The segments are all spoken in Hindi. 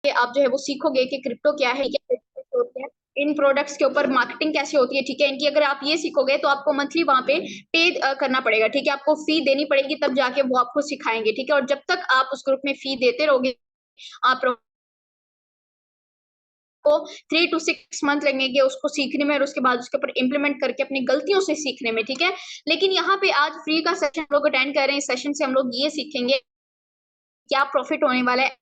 आप जो है वो सीखोगे कि क्रिप्टो क्या है, क्या है, इन प्रोडक्ट्स के ऊपर मार्केटिंग कैसे होती है, ठीक है। इनकी अगर आप ये सीखोगे तो आपको मंथली वहां पे पे करना पड़ेगा, ठीक है। आपको फी देनी पड़ेगी, तब जाके वो आपको सिखाएंगे, ठीक है। और जब तक आप उस ग्रुप में फी देते रहोगे, आप को 3 to 6 मंथ लगेंगे उसको सीखने में, और उसके बाद उसके ऊपर इम्प्लीमेंट करके अपनी गलतियों से सीखने में, ठीक है। लेकिन यहाँ पे आज फ्री का सेशन हम लोग अटेंड कर रहे हैं। सेशन से हम लोग ये सीखेंगे क्या प्रॉफिट होने वाला है।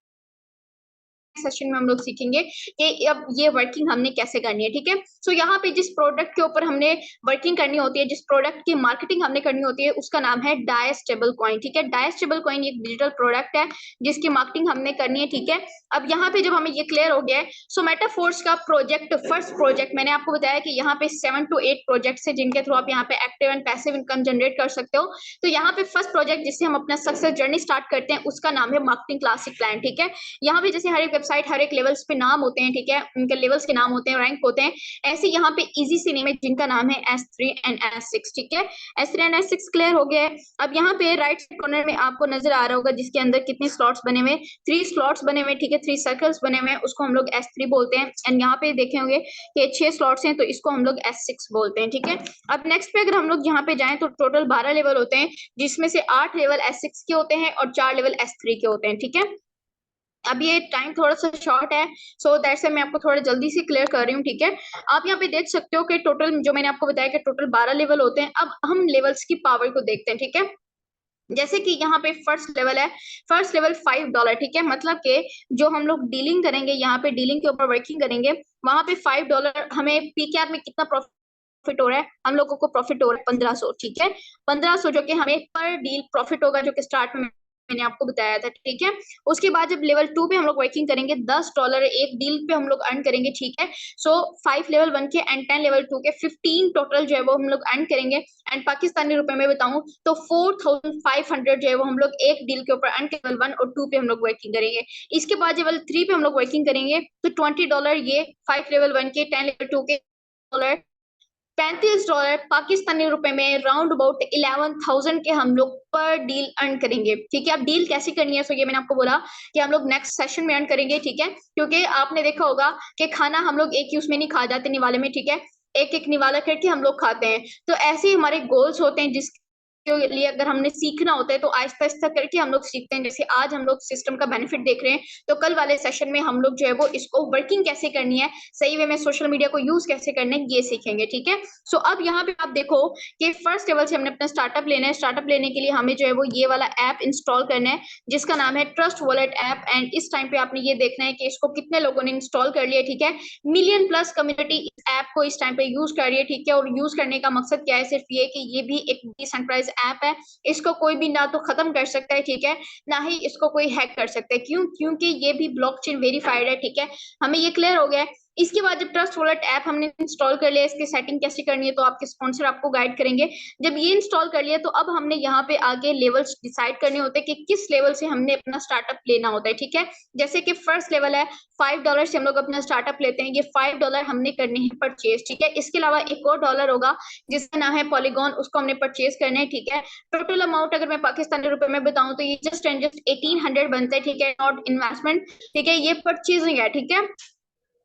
सेशन में हम लोग सीखेंगे कि अब ये वर्किंग हमने कैसे करनी है, ठीक है। सो यहाँ पे जिस प्रोडक्ट के ऊपर हमने वर्किंग करनी होती है, जिस प्रोडक्ट की मार्केटिंग हमने करनी होती है, उसका नाम है डाई स्टेबल कॉइन, ठीक है। डाई स्टेबल कॉइन एक डिजिटल प्रोडक्ट है जिसकी मार्केटिंग हमने करनी है, ठीक है। अब यहाँ पे जब हमें ये क्लियर हो गया है, सो मेटाफोर्स का प्रोजेक्ट, फर्स्ट प्रोजेक्ट मैंने आपको बताया कि यहाँ पे 7 to 8 प्रोजेक्ट्स है जिनके थ्रू आप यहाँ पे active and passive income generate कर सकते हो। तो यहाँ पे फर्स्ट प्रोजेक्ट जिससे हम अपना सक्सेस जर्नी स्टार्ट करते हैं उसका नाम है मार्केटिंग क्लासिक प्लान, ठीक है। यहाँ पे जैसे हर एक वेबसाइट हर एक लेवल्स पे नाम होते हैं, ठीक है, उनके लेवल्स के नाम होते हैं, रैंक होते हैं। ऐसे यहाँ पे इजी सी नेम है जिनका नाम है S3 एंड S6, ठीक है। S3 एंड S6 क्लियर हो गया है। अब यहाँ पे राइट साइड कॉर्नर में आपको नजर आ रहा होगा जिसके अंदर कितने स्लॉट्स बने हुए, 3 स्लॉट्स बने हुए, ठीक है, 3 सर्कल्स बने हुए, उसको हम लोग S3 बोलते हैं। एंड यहाँ पे देखे होंगे कि 6 स्लॉट्स हैं, तो इसको हम लोग S6 बोलते हैं, ठीक है। अब नेक्स्ट पे अगर हम लोग यहाँ पे जाएं तो टोटल 12 लेवल होते हैं, जिसमें से 8 लेवल S6 के होते हैं और 4 लेवल S3 के होते हैं, ठीक है। अब ये टाइम थोड़ा सा शॉर्ट है, सो दैट से मैं आपको थोड़ा जल्दी से क्लियर कर रही हूँ, ठीक है। आप यहाँ पे देख सकते हो कि टोटल जो मैंने आपको बताया कि टोटल 12 लेवल होते हैं। अब हम लेवल्स की पावर को देखते हैं, ठीक है। जैसे कि यहाँ पे फर्स्ट लेवल है, फर्स्ट लेवल $5, ठीक है। मतलब कि जो हम लोग डीलिंग करेंगे, यहाँ पे डीलिंग के ऊपर वर्किंग करेंगे, वहां पे $5 हमें पीकेआर में कितना प्रॉफिट हो रहा है, हम लोगों को प्रॉफिट हो रहा है 1500, ठीक है। 1500 जो कि हमें पर डील प्रॉफिट होगा, जो कि स्टार्ट में मैंने आपको बताया था, ठीक है। उसके बाद जब लेवल 2 पे हम लोग वर्किंग करेंगे, $10 एक डील पे हम लोग अर्न करेंगे, ठीक है। सो 5 लेवल 1 के एंड 10 लेवल 2 के 15 टोटल जो है वो हम लोग अर्न करेंगे। एंड पाकिस्तानी रुपए में बताऊं तो 4500 जो है वो हम लोग एक डील के ऊपर अर्न लेवल 1 और 2 पे हम लोग वर्किंग करेंगे। इसके बाद लेवल 3 पे हम लोग वर्किंग करेंगे तो $20 ये 5 लेवल 1 के, 10 लेवल 2 के डॉलर, $35 पाकिस्तानी रुपए में राउंड अबाउट 11,000 के हम लोग पर डील अर्न करेंगे, ठीक है। अब डील कैसे करनी है, सो ये मैंने आपको बोला कि हम लोग नेक्स्ट सेशन में अर्न करेंगे, ठीक है। क्योंकि आपने देखा होगा कि खाना हम लोग एक ही उसमें नहीं खा जाते निवाले में, ठीक है। एक एक निवाला करके हम लोग खाते हैं। तो ऐसे ही हमारे गोल्स होते हैं जिस के लिए अगर हमने सीखना होता है तो आहिस्ता आहिस्ता करके हम लोग सीखते हैं। जैसे आज हम लोग सिस्टम का बेनिफिट देख रहे हैं, तो कल वाले सेशन में हम लोग जो है वो इसको वर्किंग कैसे करनी है, सही वे में सोशल मीडिया को यूज कैसे करना है, ये सीखेंगे, ठीक है। सो अब यहाँ पे आप देखो कि फर्स्ट लेवल से हमने अपना स्टार्टअप लेना है। स्टार्टअप लेने के लिए हमें जो है वो ये वाला ऐप इंस्टॉल करना है जिसका नाम है ट्रस्ट वॉलेट ऐप। एंड इस टाइम पे आपने ये देखना है कि इसको कितने लोगों ने इंस्टॉल कर लिया, ठीक है। मिलियन प्लस कम्युनिटी इस ऐप को इस टाइम पे यूज कर रही है, ठीक है। और यूज करने का मकसद क्या है, सिर्फ ये कि ये भी एक डिसेंट्रलाइज ऐप है, इसको कोई भी ना तो खत्म कर सकता है, ठीक है, ना ही इसको कोई हैक कर सकता है। क्यों? क्योंकि ये भी ब्लॉकचेन वेरीफाइड है, ठीक है। हमें ये क्लियर हो गया है। इसके बाद जब ट्रस्ट वॉलेट ऐप हमने इंस्टॉल कर लिया, इसकी सेटिंग कैसे करनी है तो आपके स्पॉन्सर आपको गाइड करेंगे। जब ये इंस्टॉल कर लिया तो अब हमने यहाँ पे आगे लेवल्स डिसाइड करने होते हैं कि किस लेवल से हमने अपना स्टार्टअप लेना होता है, ठीक है। जैसे कि फर्स्ट लेवल है $5 से हम लोग अपना स्टार्टअप लेते हैं, ये $5 हमने करने हैं परचेज, ठीक है। इसके अलावा एक और डॉलर होगा जिसका नाम है पॉलीगॉन, उसको हमने परचेज करना है, ठीक है। टोटल अमाउंट अगर मैं पाकिस्तानी रुपए में बताऊं तो ये जस्ट एंड जस्ट 1800 बनता है, ठीक है, नॉट इन्वेस्टमेंट, ठीक है। ये परचेजिंग है, ठीक है।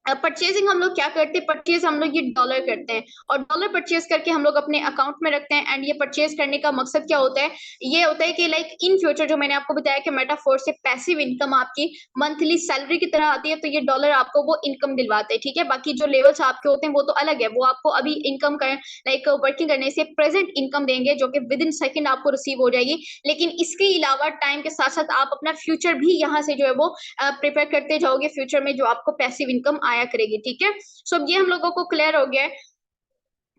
परचेजिंग हम लोग क्या करते हैं, परचेज हम लोग ये डॉलर करते हैं और डॉलर परचेज करके हम लोग अपने अकाउंट में रखते हैं। एंड ये परचेज करने का मकसद क्या होता है, ये होता है कि लाइक इन फ्यूचर जो मैंने आपको बताया कि मेटाफोर से पैसिव इनकम आपकी मंथली सैलरी की तरह आती है, तो ये डॉलर आपको वो इनकम दिलवाते हैं, ठीक है। बाकी जो लेवल्स आपके होते हैं वो तो अलग है, वो आपको अभी इनकम कर लाइक वर्किंग करने से प्रेजेंट इनकम देंगे जो कि विद इन सेकेंड आपको रिसीव हो जाएगी। लेकिन इसके अलावा टाइम के साथ साथ आप अपना फ्यूचर भी यहाँ से जो है वो प्रिपेयर करते जाओगे फ्यूचर में, जो आपको पैसिव इनकम आया करेगी, ठीक है। सो अब ये हम लोगों को क्लियर हो गया है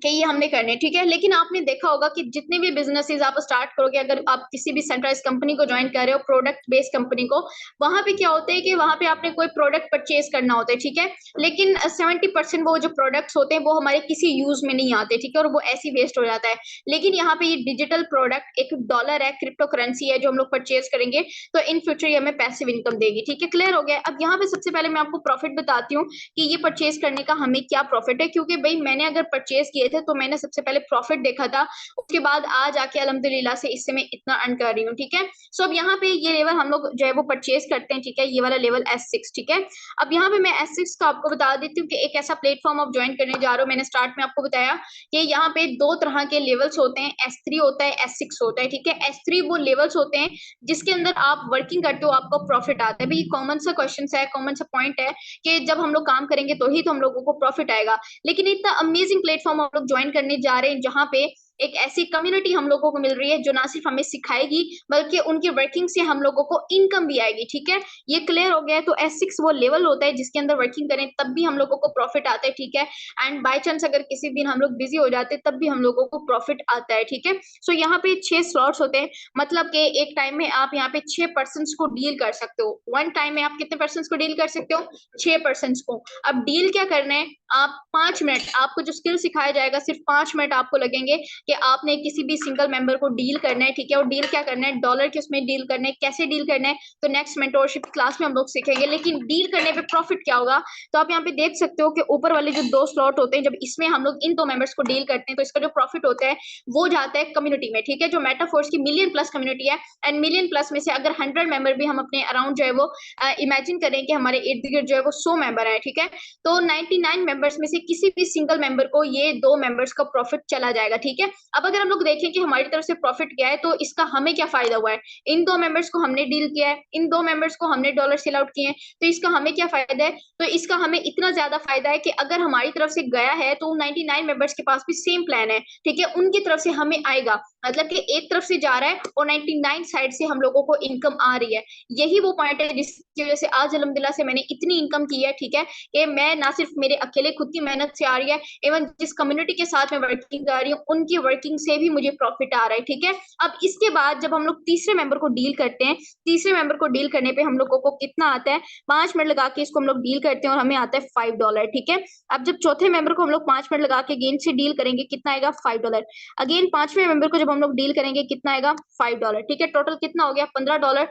कि ये हमने करने, ठीक है। लेकिन आपने देखा होगा कि जितने भी बिजनेसेस आप स्टार्ट करोगे, अगर आप किसी भी सेंट्रलाइज कंपनी को ज्वाइन कर रहे हो, प्रोडक्ट बेस्ड कंपनी को, वहां पे क्या होता है कि वहां पे आपने कोई प्रोडक्ट परचेज करना होता है, ठीक है। लेकिन 70% वो जो प्रोडक्ट्स होते हैं वो हमारे किसी यूज में नहीं आते, ठीक है, और वो ऐसे ही वेस्ट हो जाता है। लेकिन यहाँ पे ये डिजिटल प्रोडक्ट एक डॉलर है, क्रिप्टो करेंसी है जो हम लोग परचेज करेंगे, तो इन फ्यूचर ये हमें पैसिव इनकम देगी, ठीक है। क्लियर हो गया। अब यहाँ पे सबसे पहले मैं आपको प्रॉफिट बताती हूँ कि ये परचेज करने का हमें क्या प्रॉफिट है, क्योंकि भाई मैंने अगर परचेज किए थे, तो मैंने सबसे पहले प्रॉफिट देखा था, उसके बाद आज आके अल्हम्दुलिल्लाह से इससे मैं इतना अर्न कर रही हूँ, ठीक है। सो अब यहाँ पे ये लेवल हम लोग जो है वो परचेज करते हैं, ठीक है, ये वाला लेवल S6, ठीक है। अब यहाँ पे मैं S6 का आपको बता देती हूँ कि एक ऐसा प्लेटफॉर्म आप ज्वाइन करने जा रहे हो। मैंने स्टार्ट में आपको बताया कि यहाँ पे 2 तरह के लेवल्स होते हैं, S3 होता है, S6 होता है, ठीक है। S3 वो लेवल्स होते हैं जिसके अंदर आप वर्किंग करते हो, आपको प्रॉफिट आता है। भाई कॉमन सा क्वेश्चन है, कॉमन सा पॉइंट है कि जब हम लोग काम करेंगे तो ही तो हम लोगों को प्रॉफिट आएगा। लेकिन इतना अमेजिंग प्लेटफॉर्म हम लोग ज्वाइन करने जा रहे हैं जहाँ पे एक ऐसी कम्युनिटी हम लोगों को मिल रही है जो ना सिर्फ हमें सिखाएगी बल्कि उनकी वर्किंग से हम लोगों को इनकम भी आएगी, ठीक है। ये क्लियर हो गया है। तो S6 वो लेवल होता है जिसके अंदर वर्किंग करें तब भी हम लोगों को प्रॉफिट आता है, ठीक है। एंड बाय चांस अगर किसी दिन हम लोग बिजी हो जाते हैं तब भी हम लोगों को प्रॉफिट आता है, ठीक है। सो यहाँ पे 6 स्लॉट्स होते हैं, मतलब कि एक टाइम में आप यहाँ पे 6 पर्सन्स को डील कर सकते हो। वन टाइम में आप कितने पर्सन्स को डील कर सकते हो? 6 पर्सन्स को। अब डील क्या करना है, आप 5 मिनट, आपको जो स्किल सिखाया जाएगा सिर्फ 5 मिनट आपको लगेंगे कि आपने किसी भी सिंगल मेंबर को डील करना है, ठीक है। और डील क्या करना है, डॉलर के उसमें डील करना है, कैसे डील करना है तो नेक्स्ट मेंटोरशिप क्लास में हम लोग सीखेंगे। लेकिन डील करने पे प्रॉफिट क्या होगा, तो आप यहाँ पे देख सकते हो कि ऊपर वाले जो 2 स्लॉट होते हैं, जब इसमें हम लोग इन 2 मेंबर्स को डील करते हैं तो इसका जो प्रॉफिट होता है वो जाता है कम्युनिटी में, ठीक है। जो मेटाफोर्स की मिलियन प्लस कम्युनिटी है, एंड मिलियन प्लस में से अगर 100 मेंबर भी हम अपने अराउंड जो है वो इमेजिन करें कि हमारे इर्द गिर्द जो है वो 100 मेंबर है, ठीक है। तो 99 मेंबर्स में से किसी भी सिंगल मेंबर को ये 2 मेंबर्स का प्रॉफिट चला जाएगा, ठीक है। अब अगर हम लोग देखें कि हमारी तरफ से प्रॉफिट क्या है, तो इसका हमें क्या फायदा हुआ है, इन 2 मेंबर्स को हमने डील किया है, इन 2 मेंबर्स को हमने डॉलर सेल आउट किए हैं, तो इसका हमें क्या फायदा है, तो इसका हमें इतना ज्यादा फायदा है कि अगर हमारी तरफ से गया है तो 99 मेंबर्स के पास भी सेम प्लान है, ठीक है, उनकी तरफ से हमें आएगा, मतलब कि एक तरफ से जा रहा है और 99 साइड से हम लोगों को इनकम आ रही है। यही वो पॉइंट है जिसकी वजह से आज अल्हम्दुलिल्लाह से मैंने इतनी इनकम की है, ठीक है, कि मैं ना सिर्फ मेरे अकेले खुद की मेहनत से आ रही है, इवन जिस कम्युनिटी के साथ मैं वर्किंग कर रही हूँ उनकी वर्किंग से भी मुझे प्रॉफिट आ रहा है, ठीक है। अब इसके बाद जब हम लोग तीसरे मेंबर को डील करते हैं, तीसरे मेंबर को डील करने पे हम लोगों को कितना आता है, 5 मिनट लगा के इसको हम लोग डील करते हैं और हमें आता है $5, ठीक है। अब जब चौथे मेंबर को हम लोग 5 मिनट लगा के अगेन से डील करेंगे, कितना आएगा, $5। अगेन पांचवें मेंबर को जब हम लोग डील करेंगे कितना आएगा, $5, ठीक है। टोटल कितना हो गया, $15।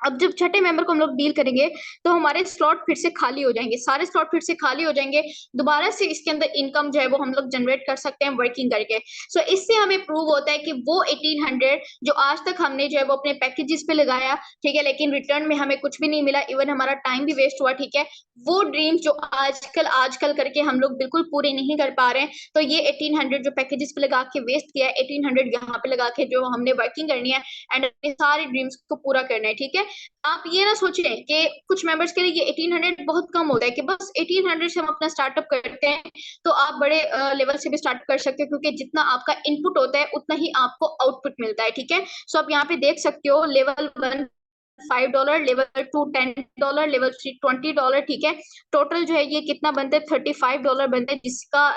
अब जब छठे मेंबर को हम लोग डील करेंगे तो हमारे स्लॉट फिर से खाली हो जाएंगे, सारे स्लॉट फिर से खाली हो जाएंगे, दोबारा से इसके अंदर इनकम जो है वो हम लोग जनरेट कर सकते हैं वर्किंग करके। सो इससे हमें प्रूव होता है कि वो 1800 जो आज तक हमने जो है वो अपने पैकेजेस पे लगाया, ठीक है, लेकिन रिटर्न में हमें कुछ भी नहीं मिला, इवन हमारा टाइम भी वेस्ट हुआ, ठीक है। वो ड्रीम जो आजकल करके हम लोग बिल्कुल पूरे नहीं कर पा रहे हैं, तो ये 1800 जो पैकेजेस पे लगा के वेस्ट किया है, 1800 यहाँ पे लगा के जो हमने वर्किंग करनी है एंड अपने सारे ड्रीम्स को पूरा करना है, ठीक है। आप ये ना सोचें कि कुछ मेंबर्स के लिए ये 1800 बहुत कम होता है कि बस 1800 से हम अपना स्टार्टअप करते हैं, तो आप बड़े लेवल से भी स्टार्ट कर सकते हो क्योंकि जितना आपका इनपुट होता है उतना ही आपको आउटपुट मिलता है, ठीक है। सो आप यहाँ पे देख सकते हो लेवल 1 $5, लेवल 2 $10, लेवल 3 $20, ठीक है। टोटल जो है ये कितना बनता है, $35 बनता है,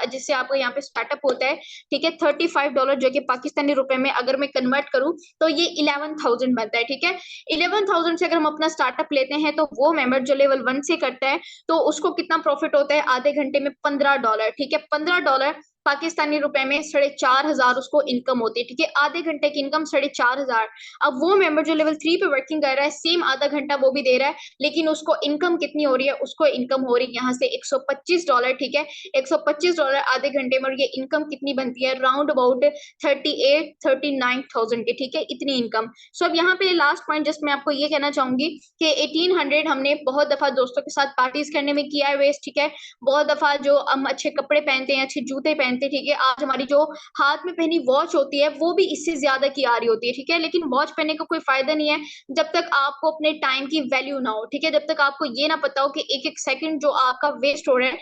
जिससे आपको यहाँ पे स्टार्टअप होता है, ठीक है। $35 जो कि पाकिस्तानी रुपए में अगर मैं कन्वर्ट करूं तो ये 11,000 बनता है, ठीक है। 11,000 से अगर हम अपना स्टार्टअप लेते हैं तो वो मेंबर जो लेवल 1 से करता है तो उसको कितना प्रॉफिट होता है, आधे घंटे में $15, ठीक है। $15 पाकिस्तानी रुपए में 4,500 उसको इनकम होती है, ठीक है। आधे घंटे की इनकम 4,500। अब वो मेंबर जो लेवल 3 पे वर्किंग कर रहा है सेम आधा घंटा वो भी दे रहा है, लेकिन उसको इनकम कितनी हो रही है, उसको इनकम हो रही है यहाँ से $125, ठीक है। $125 आधे घंटे में, और ये इनकम कितनी बनती है, राउंड अबाउट 38-39,000 की, ठीक है, इतनी इनकम। सो अब यहाँ पे लास्ट पॉइंट जस्ट मैं आपको ये कहना चाहूंगी कि 1800 हमने बहुत दफा दोस्तों के साथ पार्टीज करने में किया है वेस्ट, ठीक है। बहुत दफा जो हम अच्छे कपड़े पहनते हैं, अच्छे जूते पहनते हैं, ठीक है, आज हमारी जो हाथ में पहनी वॉच होती है वो भी इससे ज्यादा की आ रही होती है, ठीक है। लेकिन वॉच पहनने का कोई फायदा नहीं है जब तक आपको अपने टाइम की वैल्यू ना हो, ठीक है। जब तक आपको ये ना पता हो कि एक एक सेकंड जो आपका वेस्ट हो रहा है,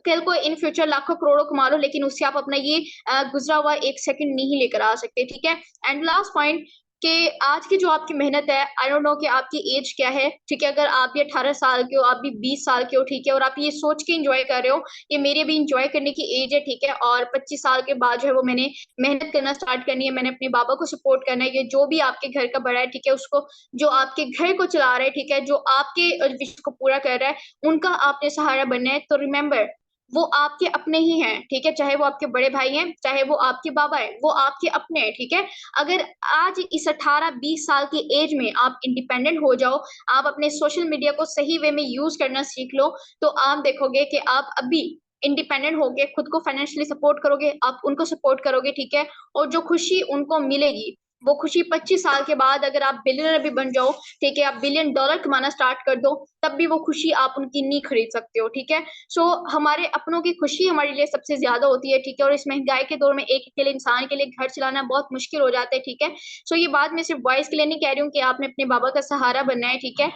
कल को इन फ्यूचर लाखों करोड़ों कमा लो लेकिन उससे आप अपना ये गुजरा हुआ एक सेकंड नहीं लेकर आ सकते, ठीक है। एंड लास्ट पॉइंट कि आज की जो आपकी मेहनत है, आई डोंट नो कि आपकी एज क्या है, ठीक है। अगर आप भी 18 साल के हो, आप भी 20 साल के हो, ठीक है, और आप ये सोच के एंजॉय कर रहे हो कि मेरी भी एंजॉय करने की एज है, ठीक है, और 25 साल के बाद जो है वो मैंने मेहनत करना स्टार्ट करनी है, मैंने अपने बाबा को सपोर्ट करना है, ये जो भी आपके घर का बड़ा है, ठीक है, उसको, जो आपके घर को चला रहा है, ठीक है, जो आपके विश को पूरा कर रहा है, उनका आपने सहारा बनना है। तो रिमेम्बर, वो आपके अपने ही हैं, ठीक है, चाहे वो आपके बड़े भाई हैं, चाहे वो आपके बाबा है, वो आपके अपने हैं, ठीक है। अगर आज इस 18-20 साल की एज में आप इंडिपेंडेंट हो जाओ, आप अपने सोशल मीडिया को सही वे में यूज करना सीख लो, तो आप देखोगे कि आप अभी इंडिपेंडेंट होके खुद को फाइनेंशियली सपोर्ट करोगे, आप उनको सपोर्ट करोगे, ठीक है? और जो खुशी उनको मिलेगी, वो खुशी 25 साल के बाद अगर आप बिलियनर भी बन जाओ, ठीक है? आप $1 बिलियन कमाना स्टार्ट कर दो, तब भी वो खुशी आप उनकी नहीं खरीद सकते हो, ठीक है? सो हमारे अपनों की खुशी हमारे लिए सबसे ज़्यादा होती है, ठीक है? और इस महँगाई के दौर में एक अकेले इंसान के लिए घर चलाना बहुत मुश्किल हो जाता है, ठीक है? सो ये बात मैं सिर्फ़ बॉयज़ के लिए नहीं कह रही हूँ कि आपने अपने बाबा का सहारा बनना है, ठीक है?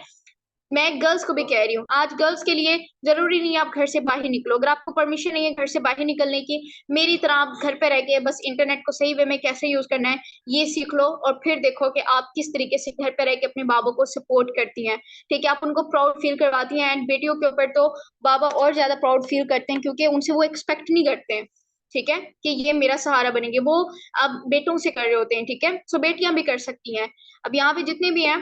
मैं गर्ल्स को भी कह रही हूँ, आज गर्ल्स के लिए ज़रूरी नहीं है आप घर से बाहर निकलो, अगर आपको परमिशन नहीं है घर से बाहर निकलने की, मेरी तरह आप घर पे रह के बस इंटरनेट को सही वे में कैसे यूज़ करना है, ये सीख लो और फिर देखो कि आप किस तरीके से घर पे रह के अपने बाबा को सपोर्ट करती हैं, ठीक है? आप उनको प्राउड फ़ील करवाती हैं एंड बेटियों के ऊपर तो बाबा और ज़्यादा प्राउड फ़ील करते हैं क्योंकि उनसे वो एक्सपेक्ट नहीं करते हैं, ठीक है? कि ये मेरा सहारा बनेंगे, वो अब बेटों से कर रहे होते हैं, ठीक है? सो बेटियाँ भी कर सकती हैं। अब यहाँ पे जितने भी हैं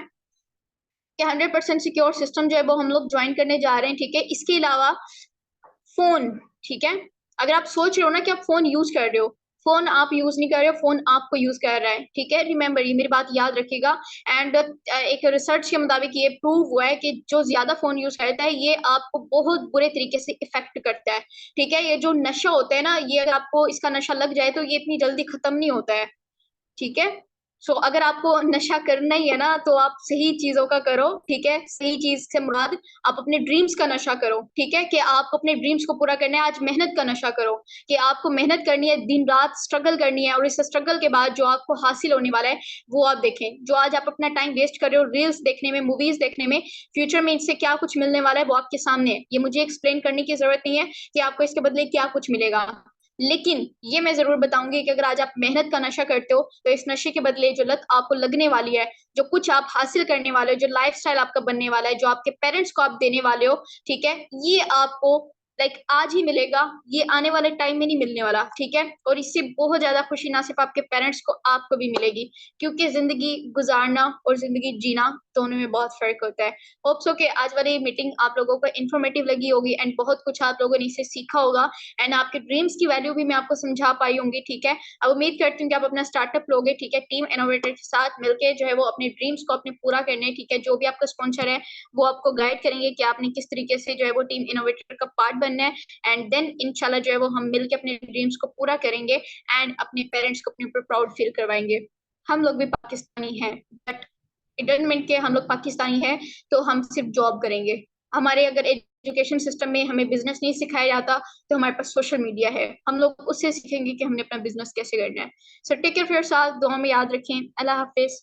कि 100% सिक्योर सिस्टम जो है वो हम लोग जॉइन करने जा रहे हैं, ठीक है? इसके अलावा फ़ोन, ठीक है? अगर आप सोच रहे हो ना कि आप फ़ोन यूज़ कर रहे हो, फ़ोन आप यूज़ नहीं कर रहे हो, फ़ोन आपको यूज़ कर रहा है, ठीक है? रिमेंबर ये मेरी बात याद रखिएगा एंड एक रिसर्च के मुताबिक ये प्रूव हुआ है कि जो ज़्यादा फ़ोन यूज़ करता है, ये आपको बहुत बुरे तरीके से इफ़ेक्ट करता है, ठीक है? ये जो नशा होता है ना, ये अगर आपको इसका नशा लग जाए, तो ये इतनी जल्दी खत्म नहीं होता है। ठीक है? सो अगर आपको नशा करना ही है ना, तो आप सही चीज़ों का करो, ठीक है? सही चीज़ से मुराद आप अपने ड्रीम्स का नशा करो, ठीक है? कि आपको अपने ड्रीम्स को पूरा करना है, आज मेहनत का नशा करो, कि आपको मेहनत करनी है, दिन-रात स्ट्रगल करनी है और इस स्ट्रगल के बाद जो आपको हासिल होने वाला है, वो आप देखें। जो आज आप अपना टाइम वेस्ट कर रहे हो रील्स देखने में, मूवीज़ देखने में, फ्यूचर में इससे क्या कुछ मिलने वाला है, वो आपके सामने है। ये मुझे एक्सप्लेन करने की ज़रूरत नहीं है कि आपको इसके बदले क्या कुछ मिलेगा। लेकिन ये मैं ज़रूर बताऊँगी कि अगर आज आप मेहनत का नशा करते हो, तो इस नशे के बदले जो लत आपको लगने वाली है, जो कुछ आप हासिल करने वाले हो, जो लाइफ़स्टाइल आपका बनने वाला है, जो आपके पेरेंट्स को आप देने वाले हो, ठीक है? ये आपको लाइक आज ही मिलेगा, ये आने वाले टाइम में नहीं मिलने वाला, ठीक है? और इससे बहुत ज़्यादा खुशी ना सिर्फ़ आपके पेरेंट्स को, आपको भी मिलेगी क्योंकि ज़िंदगी गुज़ारना और ज़िंदगी जीना, दोनों में बहुत फ़र्क होता है। होप सो कि आज वाली मीटिंग आप लोगों को इन्फॉर्मेटिव लगी होगी एंड बहुत कुछ आप लोगों ने इससे सीखा होगा एंड आपके ड्रीम्स की वैल्यू भी मैं आपको समझा पाई होंगी, ठीक है? अब उम्मीद करती हूँ कि आप अपना स्टार्टअप लोगे, ठीक है? टीम इनोवेटर के साथ मिलके जो है वो अपने ड्रीम्स को अपने पूरा करने हैं, ठीक है? जो भी आपका स्पॉन्सर है, वो आपको गाइड करेंगे कि आपने किस तरीके से जो है वो टीम इनोवेटर का पार्ट बनना है एंड देन इंशाल्लाह जो है वो हम मिलके अपने ड्रीम्स को पूरा करेंगे एंड अपने पेरेंट्स को अपने ऊपर प्राउड फील करवाएँगे। हम लोग भी पाकिस्तानी हैं, बट इट डज़न्ट मीन कि हम लोग पाकिस्तानी हैं, तो हम सिर्फ़ जॉब करेंगे। हमारे अगर एजुकेशन सिस्टम में हमें बिज़नेस नहीं सिखाया जाता, तो हमारे पास सोशल मीडिया है। हम लोग उससे सीखेंगे कि हमने अपना बिज़नेस कैसे करना है। So take care of yourself, दुआ में याद रखें। अल्लाह हाफ़िज़।